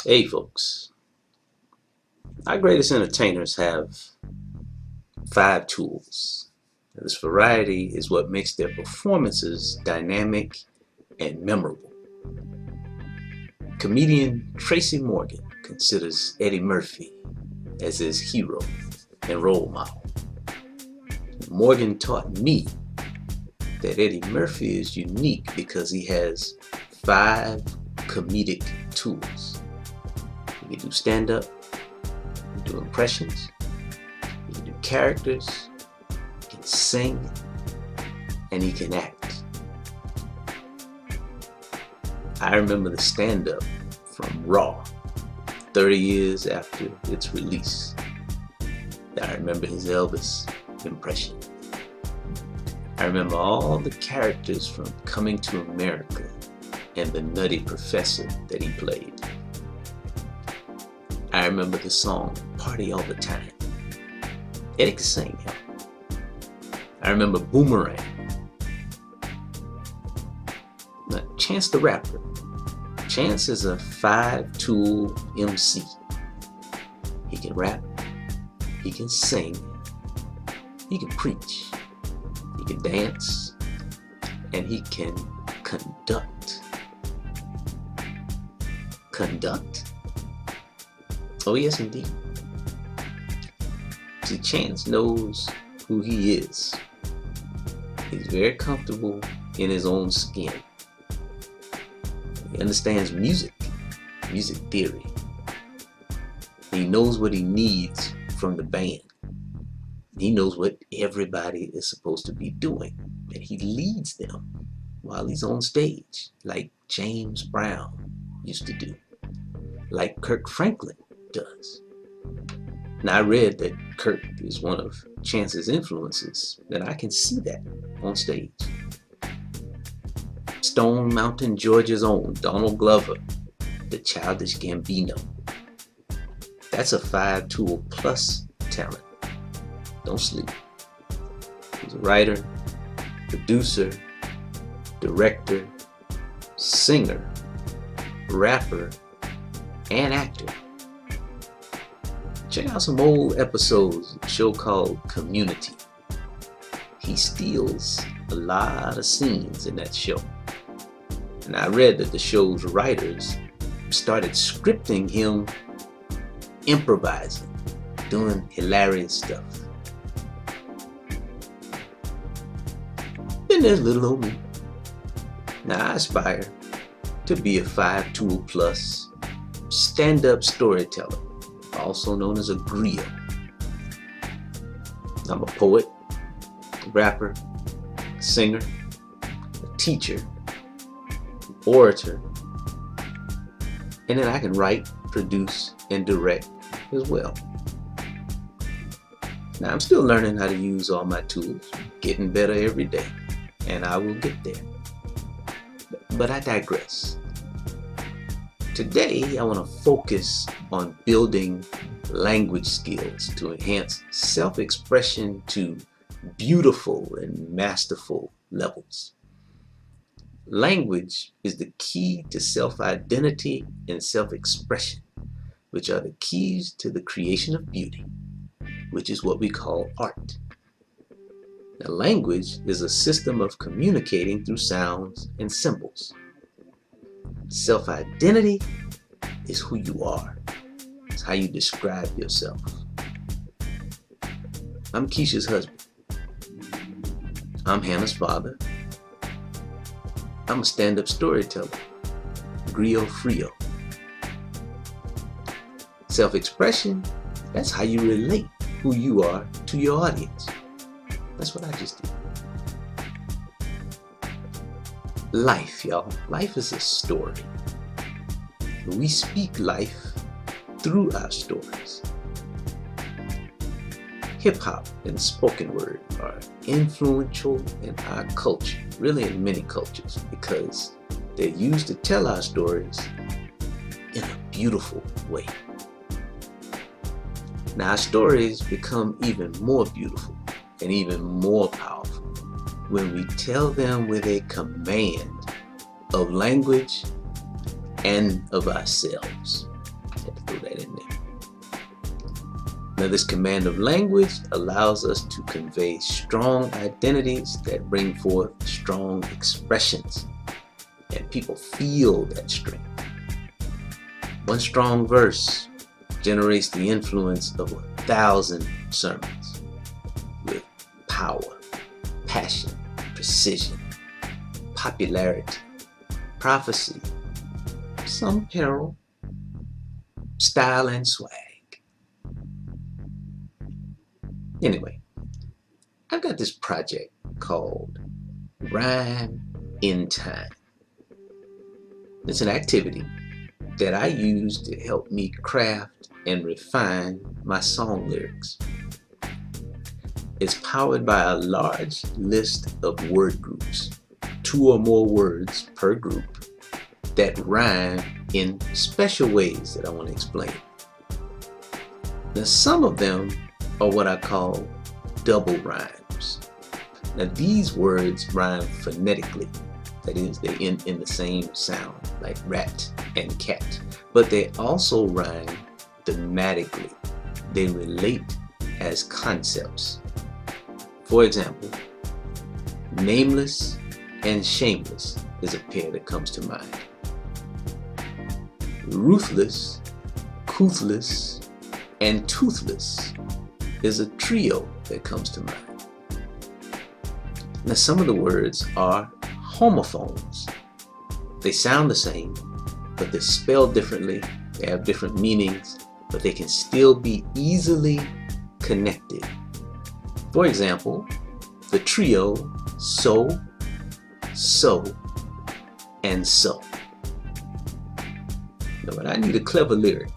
Hey folks, our greatest entertainers have 5 tools. This variety is what makes their performances dynamic and memorable. Comedian Tracy Morgan considers Eddie Murphy as his hero and role model. Morgan taught me that Eddie Murphy is unique because he has 5 comedic tools. He can do stand-up, he can do impressions, he can do characters, he can sing, and he can act. I remember the stand-up from Raw 30 years after its release. I remember his Elvis impression. I remember all the characters from Coming to America and the Nutty Professor that he played. I remember the song Party All the Time. Eddie could sing. I remember Boomerang. Now, Chance the Rapper. Chance is a 5-tool MC. He can rap, he can sing, he can preach, he can dance, and he can conduct. Conduct? Oh yes, indeed. See, Chance knows who he is. He's very comfortable in his own skin. He understands music theory. He knows what he needs from the band. He knows what everybody is supposed to be doing, and he leads them while he's on stage, like James Brown used to do, like Kirk Franklin does. Now, I read that Kirk is one of Chance's influences, and I can see that on stage. Stone Mountain, Georgia's own Donald Glover, the Childish Gambino. That's a 5-tool plus talent. Don't sleep. He's a writer, producer, director, singer, rapper, and actor. Check out some old episodes of a show called Community. He steals a lot of scenes in that show. And I read that the show's writers started scripting him improvising, doing hilarious stuff. Then there's little old me. Now I aspire to be a 5-tool plus stand-up storyteller, also known as a griot. I'm a poet, a rapper, a singer, a teacher, orator, and then I can write, produce, and direct as well. Now I'm still learning how to use all my tools, getting better every day, and I will get there. But I digress. Today I want to focus on building language skills to enhance self-expression to beautiful and masterful levels. Language is the key to self-identity and self-expression, which are the keys to the creation of beauty, which is what we call art. Now, language is a system of communicating through sounds and symbols. Self-identity is who you are. It's how you describe yourself. I'm Keisha's husband. I'm Hannah's father. I'm a stand-up storyteller, griot frio. Self-expression, that's how you relate who you are to your audience. That's what I just did. Life, y'all. Life is a story. We speak life through our stories. Hip-hop and spoken word are influential in our culture, really in many cultures, because they're used to tell our stories in a beautiful way. Now, our stories become even more beautiful and even more powerful when we tell them with a command of language and of ourselves. throw that in there. Now, this command of language allows us to convey strong identities that bring forth strong expressions, and people feel that strength. One strong verse generates the influence of 1,000 sermons with power, passion, precision, popularity, prophecy, some peril, style, and swag. Anyway, I've got this project called Rhyme in Time. It's an activity that I use to help me craft and refine my song lyrics. It's powered by a large list of word groups, 2 or more words per group, that rhyme in special ways that I want to explain. Now, some of them are what I call double rhymes. Now, these words rhyme phonetically. That is, they end in the same sound, like rat and cat. But they also rhyme thematically. They relate as concepts. For example, nameless and shameless is a pair that comes to mind. Ruthless, couthless, and toothless is a trio that comes to mind. Now, some of the words are homophones. They sound the same, but they're spelled differently. They have different meanings, but they can still be easily connected. For example, the trio so, so, and so. Now, when I need a clever lyric,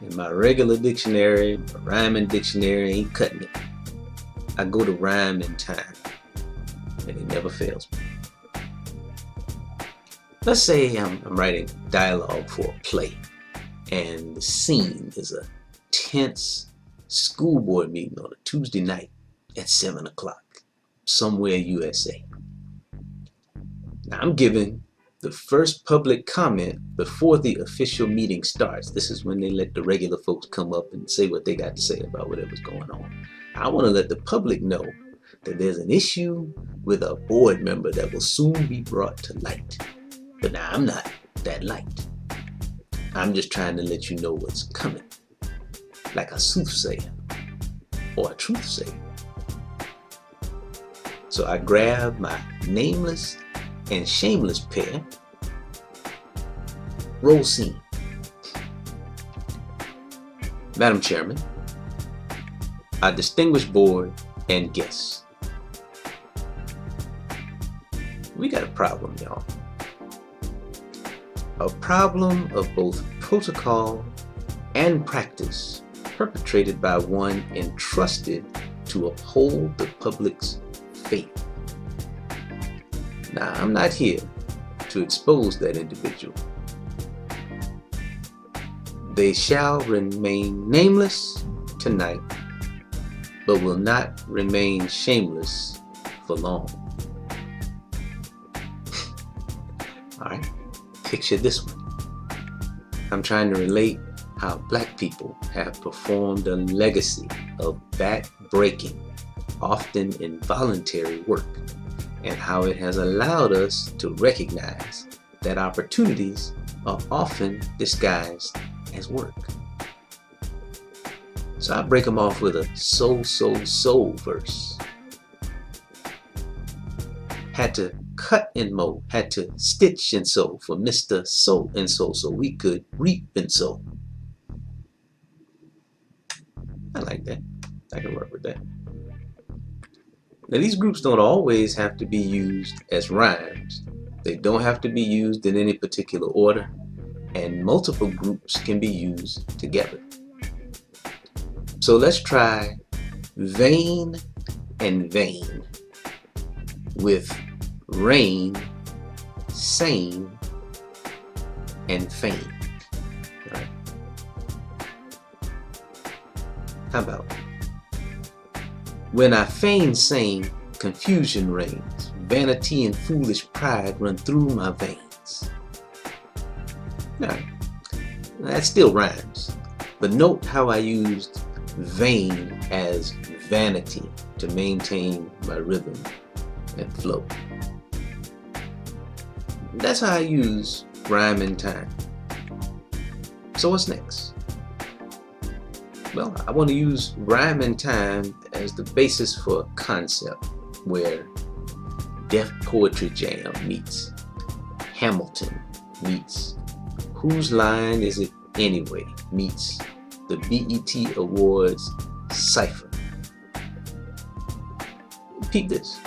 in my regular dictionary, my rhyming dictionary ain't cutting it, I go to Rhyme in Time, and it never fails me. Let's say I'm writing dialogue for a play, and the scene is a tense school board meeting on a Tuesday night at 7 o'clock, somewhere USA. Now, I'm giving the first public comment before the official meeting starts. This is when they let the regular folks come up and say what they got to say about whatever's going on. I want to let the public know that there's an issue with a board member that will soon be brought to light. But now, I'm not that light. I'm just trying to let you know what's coming, like a soothsayer or a truthsayer. So I grab my nameless and shameless pair, roll scene. Madam Chairman, our distinguished board and guests, we got a problem, y'all. A problem of both protocol and practice perpetrated by one entrusted to uphold the public's faith. Now, I'm not here to expose that individual. They shall remain nameless tonight, but will not remain shameless for long. All right, picture this one. I'm trying to relate how Black people have performed a legacy of back-breaking, often involuntary work, and how it has allowed us to recognize that opportunities are often disguised as work. So I break them off with a so verse. Had to cut and mow, had to stitch and sew for Mr. So and so we could reap and sow. I like that. I can work with that. Now, these groups don't always have to be used as rhymes. They don't have to be used in any particular order, and multiple groups can be used together. So let's try vain and vain with rain, sane, and fame. All right. How about when I feign sane, confusion reigns, vanity and foolish pride run through my veins. All right. That still rhymes, But note how I used vain as vanity to maintain my rhythm and flow. That's how I use rhyme and time. So what's next? Well, I want to use rhyme and time as the basis for a concept where Def Poetry Jam meets Hamilton meets Whose Line Is It Anyway meets the BET Awards Cypher. Peep this.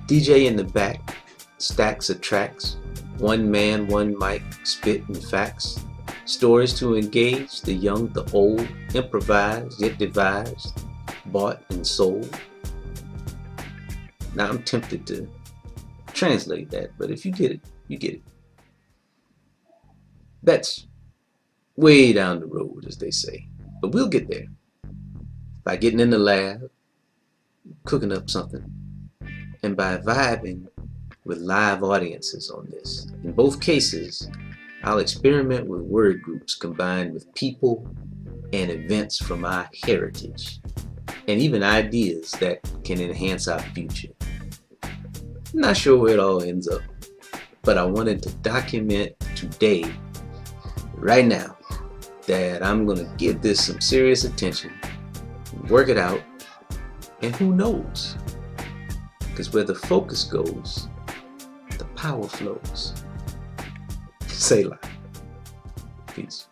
DJ in the back, stacks of tracks, one man, one mic, spitting facts, stories to engage the young, the old, improvised yet devised, bought and sold. Now I'm tempted to translate that, but if you get it, you get it. That's way down the road, as they say, but we'll get there by getting in the lab, cooking up something, and by vibing with live audiences on this. In both cases, I'll experiment with word groups combined with people and events from our heritage, and even ideas that can enhance our future. I'm not sure where it all ends up, but I wanted to document today, right now, that I'm gonna give this some serious attention, work it out, and who knows? Because where the focus goes, the power flows. Say live. Peace.